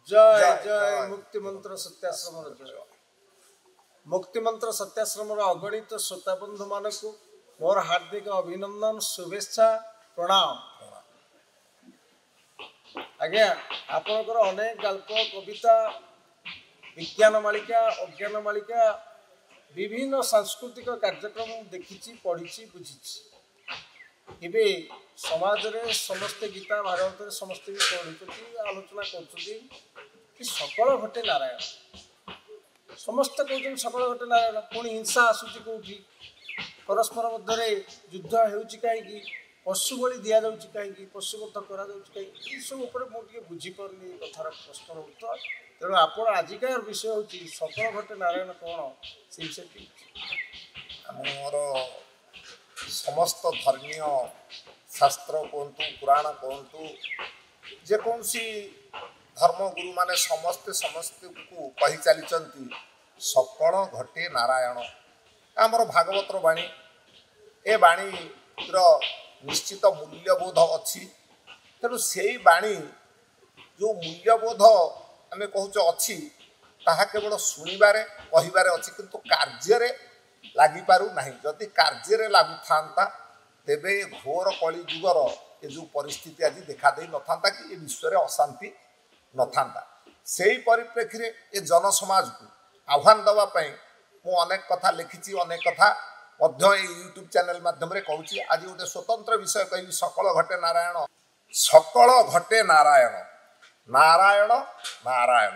जय जय मुक्ति मंत्र सत्याश्रम जय मुक्ति मंत्र सत्याश्रम अगणित श्रोता बंधु मान को मोर हार्दिक अभिनंदन शुभेच्छा प्रणाम। आज्ञा आपणकर अनेक गल्प कविता विज्ञान मालिका अज्ञान मालिका विभिन्न सांस्कृतिक कार्यक्रम देखी पढ़ी बुझी ए समाज रे समस्ते गीता भारत रे समस्ते भी पढ़ुଛନ୍ତି आलोचना कर सकल घटे नारायण समस्त कहते सकल घटे नारायण पुणी हिंसा आसूची कौटी परस्पर मध्य युद्ध होउची कहीं पशु बलि दि जाऊँगी कहीं पशुबद्ध करा सब मुझे बुझीपारे कथार प्रश्न उत्तर तेणु आप आजिकार विषय हूँ सकल घटे नारायण कौन से विषय आमर समस्त धर्मीय शास्त्र कहतु पुराण कहतु जेकोसी धर्मगुरु माने समस्ते समस्ते को कही चली सकल घटे नारायण आमर भागवतर बाणी ए बाणी निश्चित मूल्यबोध अच्छी तेणु से बाणी जो मूल्यबोध आम कहूँ अच्छी ताहा केवल शुणवे कहबारे अच्छी किंतु कार्य लगी पारू नहीं जदि कार्य लागू था तेबे घोर कली जुगर ये जो परिस्थिति आज देखा दे न था कि ये विश्व में अशांति न था से ही परिप्रेक्षी में ये जनसमाज को आह्वान देवाई मु अनेक कथा लिखी अनेक कथा यूट्यूब चैनल माध्यम कहूँ आज गोटे स्वतंत्र विषय कही सकल घटे नारायण सकल घटे नारायण नारायण नारायण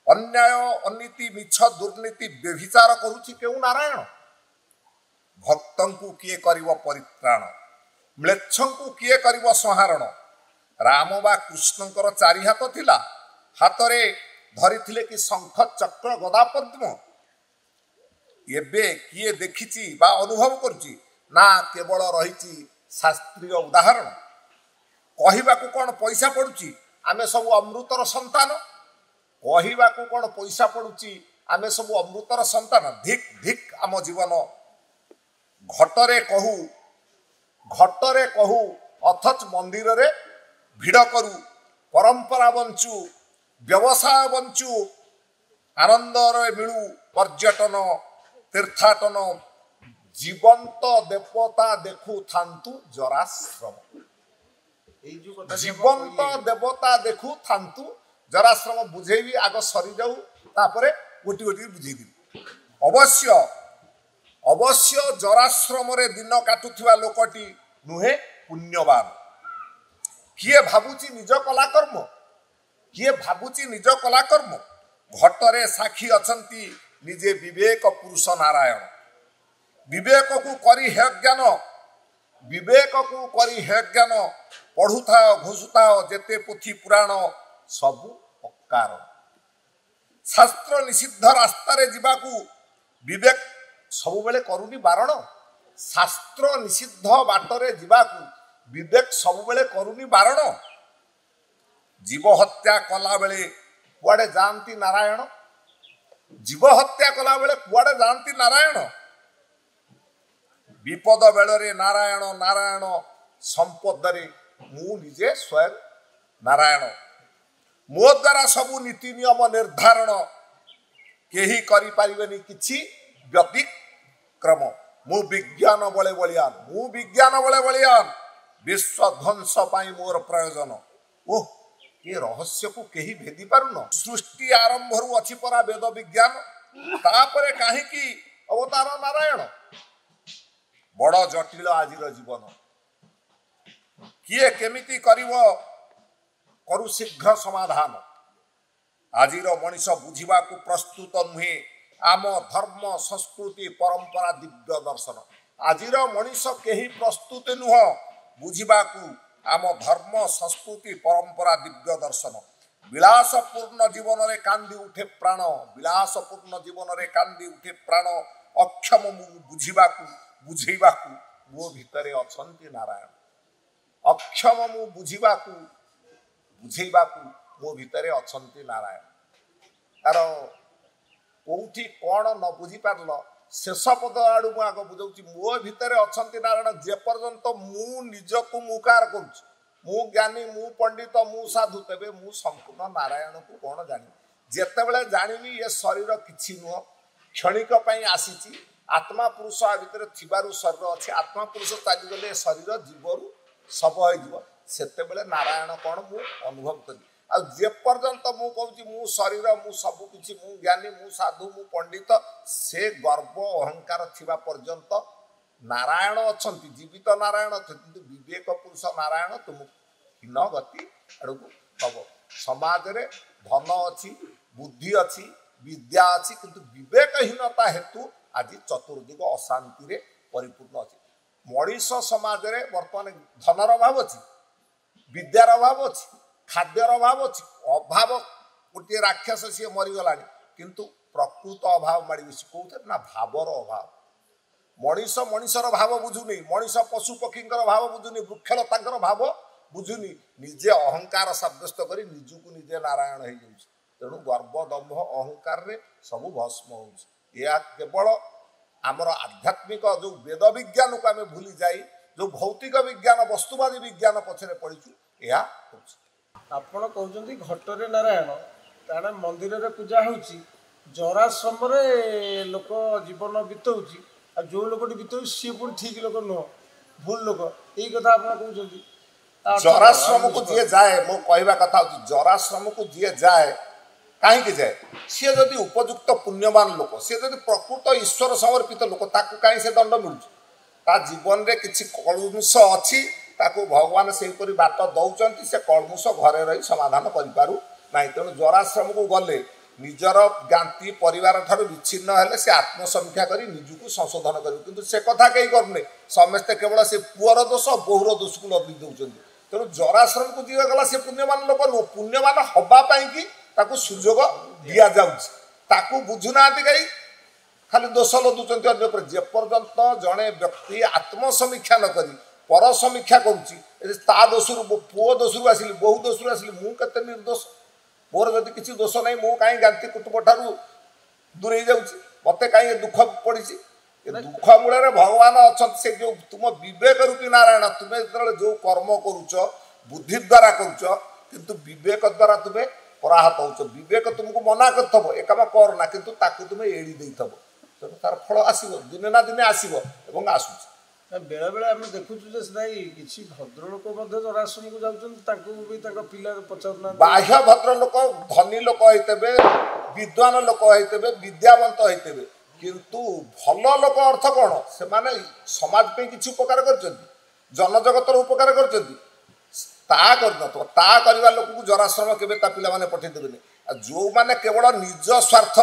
अन्याय अनीति मिछ दुर्नीति व्यभिचार करुछि केउ नारायण भक्तन को किए करिव परित्राण म्लेच्छं को किए करिव संहारण राम बा कृष्णंकर चारि हाथ थिला हातरे धरिथिले कि शंख चक्र गदा पद्म एबे किए देखिछि बा अनुभव करुछि ना केवल रहिछि शास्त्रीय उदाहरण कहिबा को कोन पैसा पडुछि आमे सब अमृतर संतान कहवा को कौन पैसा पड़ुची आमे सब अमृतर संतान धिक धिक आम जीवन घटरे कहू अथच मंदिर रे भिड़ करू परंपरा बंचू व्यवसाय बंचू आनंद मिलू पर्यटन तीर्थाटन जीवंत देवता देखू थांतु जराश्रम जीवंत देवता देखू थांतु जराश्रम बुझेबी आग सरी जाऊ तापरे गोटी गोटी बुझेदेवी अवश्य अवश्य जराश्रम रे दिन काटुथिबा लोकटी नुहे पुण्यवान किए भाबुची निज कलाकर्म किए भाबुची निज कलाकर्म घटरे साक्षी अछंती निजे विवेक पुरुष नारायण विवेक को करी हे ज्ञान विवेक को करी हे ज्ञान पढ़ुथा घोषुथा जेते पुथी पुराण सबु अकार शास्त्र निषिद्ध रास्ता रे जीवाकू विवेक सब बेले करूनी बारण शास्त्र निषिद्ध बाटरे जीवाकू विवेक सब बेले करूनी बारण जीव हत्या कला बेले कुआडे जानती नारायण जीव हत्या कला बेले कुआडे जानती नारायण विपद बेलरे नारायण नारायण संपद रे मु निजे स्वयं नारायण मो द्वारा सबू नीति नियम निर्धारण केही करि पारिबेनी किछि व्यतिक्रम मु विज्ञान बले बलियान विश्व ध्वंस पाई मोर प्रयोजन ओह ये रहस्य को केही भेदी पारुन सृष्टि आरंभ रु अछि परा वेद विज्ञान तापरे काहे की अवतार नारायण बड़ जटिल आजिर जीवन किए केमिति करिवो करु शीघ्र समाधान आजिर मनीष बुझा को प्रस्तुत नुहे आम धर्म संस्कृति परंपरा दिव्य दर्शन आजिर मनीष केही प्रस्तुत नुह बुझा को आम धर्म संस्कृति परंपरा दिव्य दर्शन विलासपूर्ण जीवन रे कांदी उठे प्राण विलासपूर्ण जीवन रे कांदी उठे प्राण अक्षम बुझा को बुझेबा को मो भितरे अछंती नारायण अक्षम मु बुझा को बुझेबा को मो भितरे अछंती नारायण तार कोठी कौन न बुझी पारल शेष पद आड़ मुझ बुझाऊँ मो भितर अच्छा नारायण जे पर्यंत मु निजक मुकार करुँ मु ज्ञानी मु पंडित मु साधु तेबे मु संपूर्ण नारायण को कौन जानी जेतेबेले जानिनी ये शरीर किछि नुह क्षणिक पई आसीची आत्मा पुरुष आ भितर थिबारु शरीर अछि आत्मा पुरुष चाली गले शरीर जीवरु सब होई जीव सेतेबेले नारायण कौन मु अनुभव करी आ जे पर्यंत मु कहूची मु शरीर मु सब किछि मु ज्ञानी मु साधु मु पंडित से गर्व अहंकार थिबा पर्यंत नारायण अछंती जीवित नारायण अछंती विवेक पुरुष नारायण तुम हीन गति आड़क हम समाज रे धन अच्छी बुद्धि अच्छी विद्या अच्छी किंतु विवेकहीनता हेतु आज चतुर्दिग अशांति रे परिपूर्ण अच्छी मनीष समाज रे वर्तमान धनर अभाव अच्छी विद्यार अभाव अच्छी खाद्यर अभाव अच्छी अभाव गोटे राक्षस सी मरीगला किंतु प्रकृत अभाव माड़ी बेसी कौन ना भावर अभाव मनीष मनीषर भाव बुझुनी मनीष पशु पक्षी भाव बुझुनी वृक्षलता भाव बुझुनी निजे अहंकार सब्यस्त कर निजक निजे नारायण हो जाऊँ तेणु गर्व दम्भ अहंकार रे सब भस्म हो केवल आमर आध्यात्मिक जो वेद विज्ञान को आम भूली जाई जो भौतिक विज्ञान वस्तुवादी विज्ञान पछरे पड़ीचु या आपण कहते घटरे नारायण कारण मंदिर रे पूजा होची जराश्रम रे लोक जीवन बिताऊची आ जो लोक बिताऊ सी पुणी ठीक लोक नुह भूल लोक यही कथा आप कहते जराश्रम को जी जाए मो कहवा कथा जराश्रम को जी जाए कहीं जाए सी जदि उपयुक्त पुण्यवान लोक सी जदि प्रकृत ईश्वर समर्पित लोक ताकू कहीं से दंड मिलूँ जीवन रे किसी कलुष अच्छी ताकू भगवान से बाट दौरान से कलुष घरे रही समाधान करूँ ना तेणु जराश्रम को गले निजर ज्ञाति परिवार ठार विच्छिन्न हेले से आत्मसमीक्षा कर निजक संशोधन कर से कथा कहीं करूने समस्ते केवल से पुअर दोष बोहूर दोष को लदी दौरान तेणु जराश्रम को जी गला से पुण्यवान लोक नुह पुण्यवान हवापाई कि ताकू सुजोग दि जाऊँ बुझुना कहीं खाली दोष लदुंट अन्य जेपर्यंत जड़े व्यक्ति आत्मसमीक्षा न करी पर समीक्षा करुच्ची दोषरू पुओ दोषरू आसिली बहु दोषरू आसिली मुझे निर्दोष मोर जदि किसी दोष ना मु कहीं गांधी कुटुंब ठारू दूरे जाऊँगी मत कहीं दुख पड़ी दुख मूल भगवान अच्छा से जो तुम विवेक रूपी नारायण तुम्हें जो कर्म करुच बुद्धि द्वारा करुच किंतु विवेक द्वारा तुम्हें पराहत हो विवेक तुमको मना करथब ए काम करना किंतु ताकू तुम्हें एड़ी देथब तेणु तार फल आसब दिने ना दिने आसब एवं आसूची बेले बेले आम देखुँ किसी भद्र लोक जराश्रम को जाऊँ पिला पचार बाह्य भद्र लोक धनी लोक होते विद्वान लोक होते विद्यावंत होते किंतु भल लोक अर्थ कौन से माने समाज पे किसी उपकार कर जनजगतर उपकार कर लोक को जराश्रम के पाने पठेदेवे जो मैंने केवल निज स्वार्थ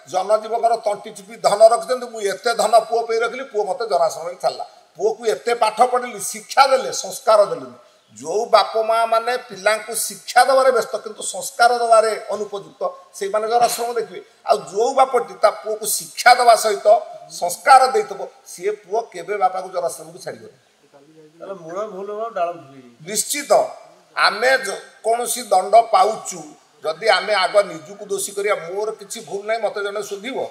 जनजीवन तंटी चिपी धन रखिंट मुझे धन पुओ पे रखिली पुओ मत जराश्रम छाड़ा पुओ को एत पाठ पढ़ी शिक्षा देले संस्कार देले जो बाप माँ मैंने पिला शिक्षा देवे व्यस्त किंतु संस्कार देवे अनुपयुक्त से मैंने जराश्रम देखिए आ जो बापटी ता पुओ को शिक्षा देवा सहित संस्कार देथबो सी पुओ केबे बापा को जराश्रम को छाड़िबो मूल भूल डाल निश्चित आमे कौन दंड पाउचु जदि आमे आग निजुक दोषी करिया मोर किसी भूल नहीं मत जने शोधिबो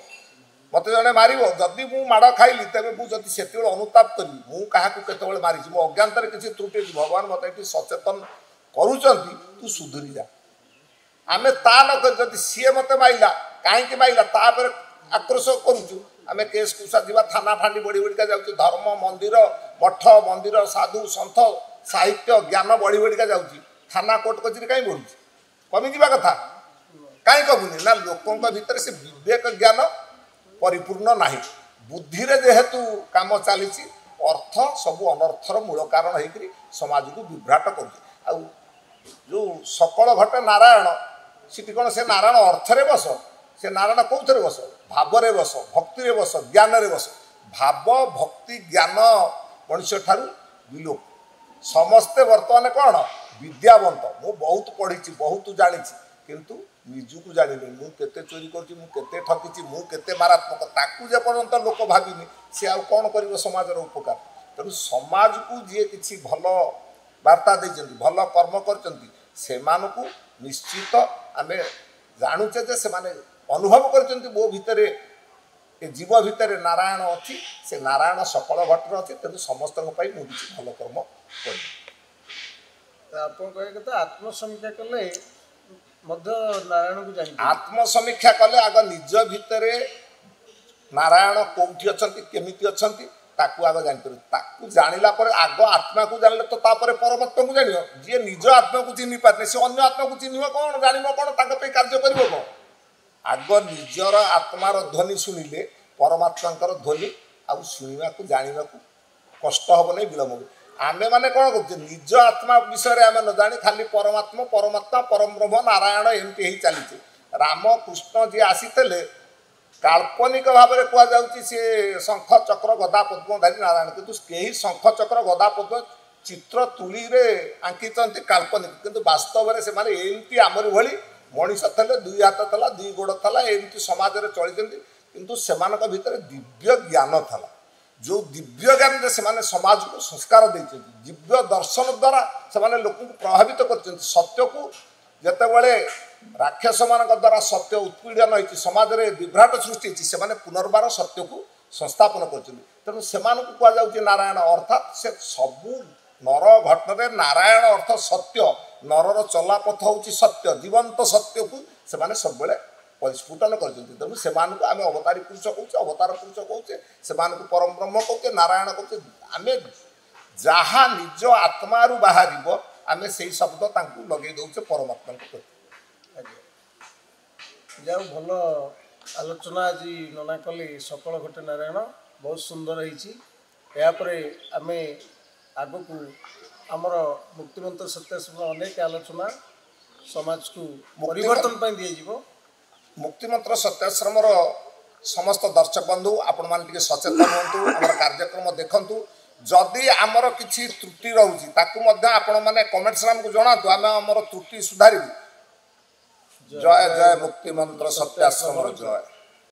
मत जड़े मार जदि मु माड़ खाइली तेज मुझे से अनुताप करी मुझे मारी मो अज्ञान किसी त्रुटि भगवान मत ये सचेतन करुँच तू सुधरी जा आम ता न सी मत माइला कहीं माइला आक्रोश करुचु आम केस कुसा जा थाना फांडी बढ़ी बढ़िका जाऊँ धर्म मंदिर मठ मंदिर साधु सन्थ साहित्य ज्ञान बढ़ी बढ़िका जाऊँगी थाना कोर्ट कचेरी कहीं बढ़ुची कमी जा कथा कहीं कमुनी ना लोकों भितर से विवेक ज्ञान परिपूर्ण नहीं बुद्धि रे जेहेतु काम चली अर्थ सबू अनर्थर मूल कारण होकर समाज को विभ्राट कर जो सकल घटे नारायण सीटी कौन से नारायण अर्थरे बस से नारायण कौन बस भावरे बस भक्ति रे बस ज्ञान रे बस भाव भक्ति ज्ञान मनुष्य ठारू विलोप समस्ते वर्तमान कौन विद्यावंत मु बहुत पढ़ी बहुत जानी किंतु निजुक जानी मु केते चोरी करछि मु केते ठकिछि मु केते मारात्मक ताकू जे पर्यंत लोक भाबिनी से आ कौन कर समाज उपकार तेणु समाज को जी किसी भल वार्ता देइछन्ति भल कर्म करछन्ति सेमानकु निश्चित आमे जानुचे जे से माने अनुभव करछन्ति मो भितरे ए जीव भितर नारायण अच्छी से नारायण सकल घटर अच्छी तेणु समस्त मु किसी भल कर्म कर ଆପଣ କହିବା କଥା ଆତ୍ମସମୀକ୍ଷା କଲେ ମଧ୍ୟ ନାରାୟଣକୁ ଜାଣି ଆତ୍ମସମୀକ୍ଷା କଲେ ଆଗ ନିଜ ଭିତରେ ନାରାୟଣ କୋଉଠି ଅଛନ୍ତି କେମିତି ଅଛନ୍ତି ତାକୁ ଆଗ ଜାଣିପାରିବ। ତାକୁ ଜାଣିଲା ପରେ ଆଗ ଆତ୍ମାକୁ ଜାଣିଲେ ତ ତାପରେ ପରମାତ୍ମାକୁ ଜାଣିବ। ଯିଏ ନିଜ ଆତ୍ମାକୁ ଚିହ୍ନି ପାରିନି ସେ ଅନ୍ୟ ଆତ୍ମାକୁ ଚିହ୍ନିବ କ'ଣ ଜାଣିବ କ'ଣ ତାଙ୍କ ପାଇଁ କାର୍ଯ୍ୟ କରିବ କ'ଣ? ଆଗ ନିଜର ଆତ୍ମାର ଧ୍ୱନି ଶୁଣିଲେ ପରମାତ୍ମାଙ୍କର ଧ୍ୱନି ଆଉ ଶୁଣିବାକୁ ଜାଣିବାକୁ କଷ୍ଟ ହେବ ନାହିଁ ବିଳମ୍ବ ହେବ। ଆମେମାନେ କ'ଣ କରୁଛେ ନିଜ ଆତ୍ମା ବିଷୟରେ ଆମେ ନ ଜାଣି ଖାଲି ପରମାତ୍ମା ପରମାତ୍ମା ପରବ୍ରହ୍ମ ନାରାୟଣ ଏମିତି ହେଇ ଚାଲିଛେ। ରାମକୃଷ୍ଣ ଯିଏ ଆସିଥିଲେ କାଳ୍ପନିକ ଭାବରେ କୁହାଯାଉଛି ସିଏ ଶଙ୍ଖ ଚକ୍ର ଗଦା ପଦ୍ମଧାରୀ ନାରାୟଣ, କିନ୍ତୁ କେହି ଶଙ୍ଖ ଚକ୍ର ଗଦା ପଦ୍ମ ଚିତ୍ର ତୁଳିରେ ଆଙ୍କିଛନ୍ତି କାଳ୍ପନିକ, କିନ୍ତୁ ବାସ୍ତବରେ ସେମାନେ ଏମିତି ଆମରି ଭଳି ମଣିଷ ଥିଲେ, ଦୁଇ ହାତ ଥିଲା ଦୁଇ ଗୋଡ଼ ଥିଲା, ଏମିତି ସମାଜରେ ଚଳିଛନ୍ତି। କିନ୍ତୁ ସେମାନଙ୍କ ଭିତରେ ଦିବ୍ୟ ଜ୍ଞାନ ଥିଲା। ଯେଉଁ ଦିବ୍ୟ ଜ୍ଞାନରେ ସେମାନେ ସମାଜକୁ ସଂସ୍କାର ଦେଇଛନ୍ତି, ଦିବ୍ୟ ଦର୍ଶନ ଦ୍ୱାରା ସେମାନେ ଲୋକଙ୍କୁ ପ୍ରଭାବିତ କରିଛନ୍ତି। ସତ୍ୟକୁ ଯେତେବେଳେ ରାକ୍ଷସମାନଙ୍କ ଦ୍ୱାରା ସତ୍ୟ ଉତ୍ପୀଡ଼ନ ହୋଇଛି, ସମାଜରେ ବିଭ୍ରାଟ ସୃଷ୍ଟି ହୋଇଛି, ସେମାନେ ପୁନର୍ବାର ସତ୍ୟକୁ ସଂସ୍ଥାପନ କରିଛନ୍ତି। ତେଣୁ ସେମାନଙ୍କୁ କୁହାଯାଉଛି ନାରାୟଣ, ଅର୍ଥାତ୍ ସେ ସବୁ ନର ଘଟରେ ନାରାୟଣ ଅର୍ଥ ସତ୍ୟ, ନରର ଚଲାପଥ ହେଉଛି ସତ୍ୟ, ଜୀବନ୍ତ ସତ୍ୟକୁ ସେମାନେ ସବୁବେଳେ ପରିସ୍ଫୁଟନ କରିଛନ୍ତି। ତେଣୁ ସେମାନଙ୍କୁ ଆମେ ଅବତାରୀ ପୁରୁଷ କହୁଛେ, ଅବତାର ପୁରୁଷ କହୁଛେ, ସେମାନଙ୍କୁ ପରମ ବ୍ରହ୍ମ କହୁଛେ, ନାରାୟଣ କହୁଛେ। ଆମେ ଯାହା ନିଜ ଆତ୍ମାରୁ ବାହାରିବ ଆମେ ସେଇ ଶବ୍ଦ ତାଙ୍କୁ ଲଗେଇ ଦେଉଛେ ପରମାତ୍ମାଙ୍କୁ ପ୍ରତି। ଆଜ୍ଞା, ଯାଉ ଭଲ ଆଲୋଚନା ଆଜି ନନା କଲେ ସକଳ ଘଟେ ନାରାୟଣ, ବହୁତ ସୁନ୍ଦର ହେଇଛି। ଏହାପରେ ଆମେ ଆଗକୁ ଆମର ମୁକ୍ତିମନ୍ତ୍ର ସତ୍ୟାଶ୍ରମର ଅନେକ ଆଲୋଚନା ସମାଜକୁ ପରିବର୍ତ୍ତନ ପାଇଁ ଦିଆଯିବ। ମୁକ୍ତିମନ୍ତ୍ର ସତ୍ୟାଶ୍ରମର ସମସ୍ତ ଦର୍ଶକ ବନ୍ଧୁ ଆପଣମାନେ ଟିକେ ସଚେତନ ହୁଅନ୍ତୁ, ଆମର କାର୍ଯ୍ୟକ୍ରମ ଦେଖନ୍ତୁ। ଯଦି ଆମର କିଛି ତ୍ରୁଟି ରହୁଛି ତାକୁ ମଧ୍ୟ ଆପଣମାନେ କମେଣ୍ଟସରେ ଆମକୁ ଜଣାନ୍ତୁ, ଆମେ ଆମର ତ୍ରୁଟି ସୁଧାରିବୁ। ଜୟ ଜୟ ମୁକ୍ତିମନ୍ତ୍ର ସତ୍ୟାଶ୍ରମର ଜୟ।